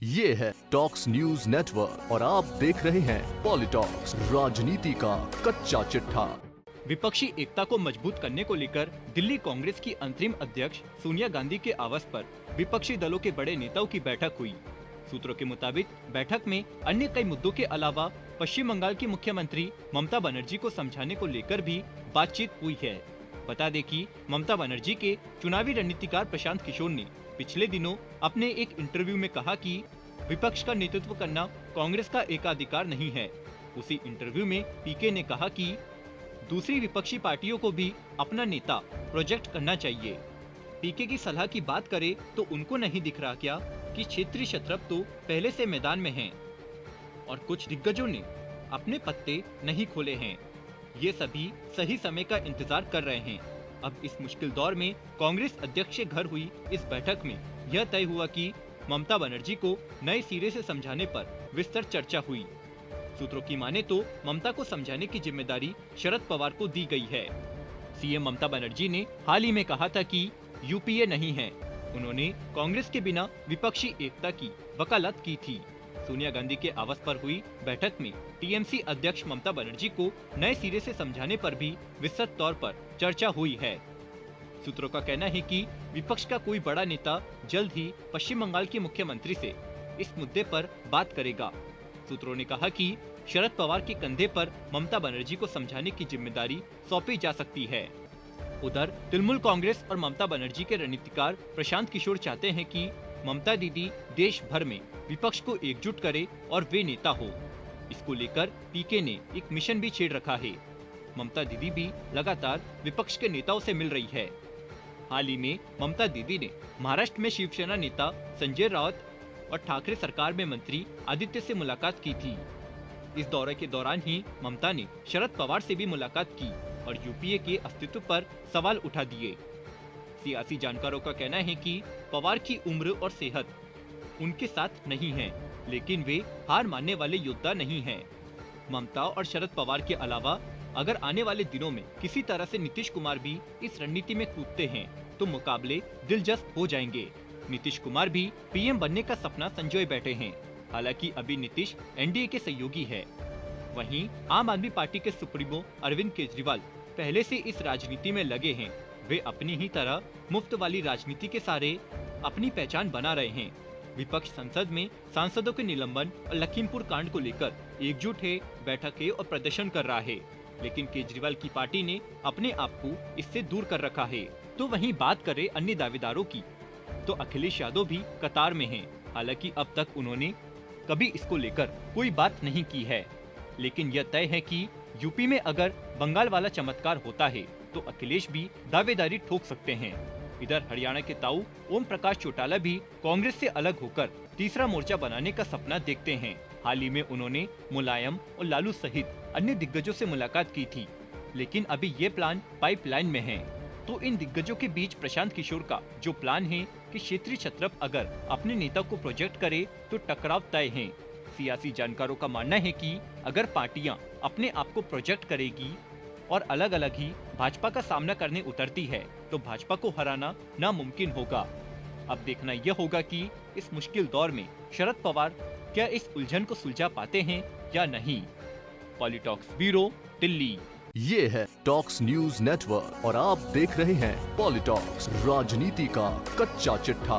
ये है talks news network और आप देख रहे हैं पॉलिटॉक्स, राजनीति का कच्चा चिट्ठा। विपक्षी एकता को मजबूत करने को लेकर दिल्ली कांग्रेस की अंतरिम अध्यक्ष सोनिया गांधी के आवास पर विपक्षी दलों के बड़े नेताओं की बैठक हुई। सूत्रों के मुताबिक बैठक में अन्य कई मुद्दों के अलावा पश्चिम बंगाल की मुख्यमंत्री ममता बनर्जी को समझाने को लेकर भी बातचीत हुई है। बता दें कि ममता बनर्जी के चुनावी रणनीतिकार प्रशांत किशोर ने पिछले दिनों अपने एक इंटरव्यू में कहा कि विपक्ष का नेतृत्व करना कांग्रेस का एकाधिकार नहीं है। उसी इंटरव्यू में पीके ने कहा कि दूसरी विपक्षी पार्टियों को भी अपना नेता प्रोजेक्ट करना चाहिए। पीके की सलाह की बात करें तो उनको नहीं दिख रहा क्या कि क्षेत्रीय शत्रप तो पहले से मैदान में हैं और कुछ दिग्गजों ने अपने पत्ते नहीं खोले हैं। ये सभी सही समय का इंतजार कर रहे हैं। अब इस मुश्किल दौर में कांग्रेस अध्यक्ष के घर हुई इस बैठक में यह तय हुआ कि ममता बनर्जी को नए सिरे से समझाने पर विस्तृत चर्चा हुई। सूत्रों की माने तो ममता को समझाने की जिम्मेदारी शरद पवार को दी गई है। सीएम ममता बनर्जी ने हाल ही में कहा था कि यूपीए नहीं है। उन्होंने कांग्रेस के बिना विपक्षी एकता की वकालत की थी। सोनिया गांधी के आवास पर हुई बैठक में टीएमसी अध्यक्ष ममता बनर्जी को नए सिरे से समझाने पर भी विस्तृत तौर पर चर्चा हुई है। सूत्रों का कहना है कि विपक्ष का कोई बड़ा नेता जल्द ही पश्चिम बंगाल के मुख्यमंत्री से इस मुद्दे पर बात करेगा। सूत्रों ने कहा कि शरद पवार के कंधे पर ममता बनर्जी को समझाने की जिम्मेदारी सौंपी जा सकती है। उधर तृणमूल कांग्रेस और ममता बनर्जी के रणनीतिकार प्रशांत किशोर चाहते हैं कि ममता दीदी देश भर में विपक्ष को एकजुट करे और वे नेता हो। इसको लेकर पीके ने एक मिशन भी छेड़ रखा है। ममता दीदी भी लगातार विपक्ष के नेताओं से मिल रही है। हाल ही में ममता दीदी ने महाराष्ट्र में शिवसेना नेता संजय राउत और ठाकरे सरकार में मंत्री आदित्य से मुलाकात की थी। इस दौरे के दौरान ही ममता ने शरद पवार से भी मुलाकात की और यूपीए के अस्तित्व पर सवाल उठा दिए। सियासी जानकारों का कहना है कि पवार की उम्र और सेहत उनके साथ नहीं है, लेकिन वे हार मानने वाले योद्धा नहीं हैं। ममता और शरद पवार के अलावा अगर आने वाले दिनों में किसी तरह से नीतीश कुमार भी इस रणनीति में कूदते हैं तो मुकाबले दिलचस्प हो जाएंगे। नीतीश कुमार भी पीएम बनने का सपना संजोए बैठे हैं। हालांकि अभी नीतीश एनडीए के सहयोगी है। वहीं आम आदमी पार्टी के सुप्रीमो अरविंद केजरीवाल पहले से इस राजनीति में लगे हैं। वे अपनी ही तरह मुफ्त वाली राजनीति के सहारे अपनी पहचान बना रहे हैं। विपक्ष संसद में सांसदों के निलंबन और लखीमपुर कांड को लेकर एकजुट है, बैठकें और प्रदर्शन कर रहा है, लेकिन केजरीवाल की पार्टी ने अपने आप को इससे दूर कर रखा है। तो वहीं बात करें अन्य दावेदारों की तो अखिलेश यादव भी कतार में हैं। हालांकि अब तक उन्होंने कभी इसको लेकर कोई बात नहीं की है, लेकिन यह तय है कि यूपी में अगर बंगाल वाला चमत्कार होता है तो अखिलेश भी दावेदारी ठोक सकते हैं। इधर हरियाणा के ताऊ ओम प्रकाश चौटाला भी कांग्रेस से अलग होकर तीसरा मोर्चा बनाने का सपना देखते हैं। हाल ही में उन्होंने मुलायम और लालू सहित अन्य दिग्गजों से मुलाकात की थी, लेकिन अभी ये प्लान पाइपलाइन में है। तो इन दिग्गजों के बीच प्रशांत किशोर का जो प्लान है कि क्षेत्रीय छत्रप अगर अपने नेता को प्रोजेक्ट करे तो टकराव तय है। सियासी जानकारों का मानना है कि अगर पार्टियां अपने आप को प्रोजेक्ट करेगी और अलग अलग ही भाजपा का सामना करने उतरती है तो भाजपा को हराना नामुमकिन होगा। अब देखना यह होगा कि इस मुश्किल दौर में शरद पवार क्या इस उलझन को सुलझा पाते हैं या नहीं। पॉलिटॉक्स ब्यूरो, दिल्ली। ये है टॉक्स न्यूज नेटवर्क और आप देख रहे हैं पॉलिटॉक्स, राजनीति का कच्चा चिट्ठा।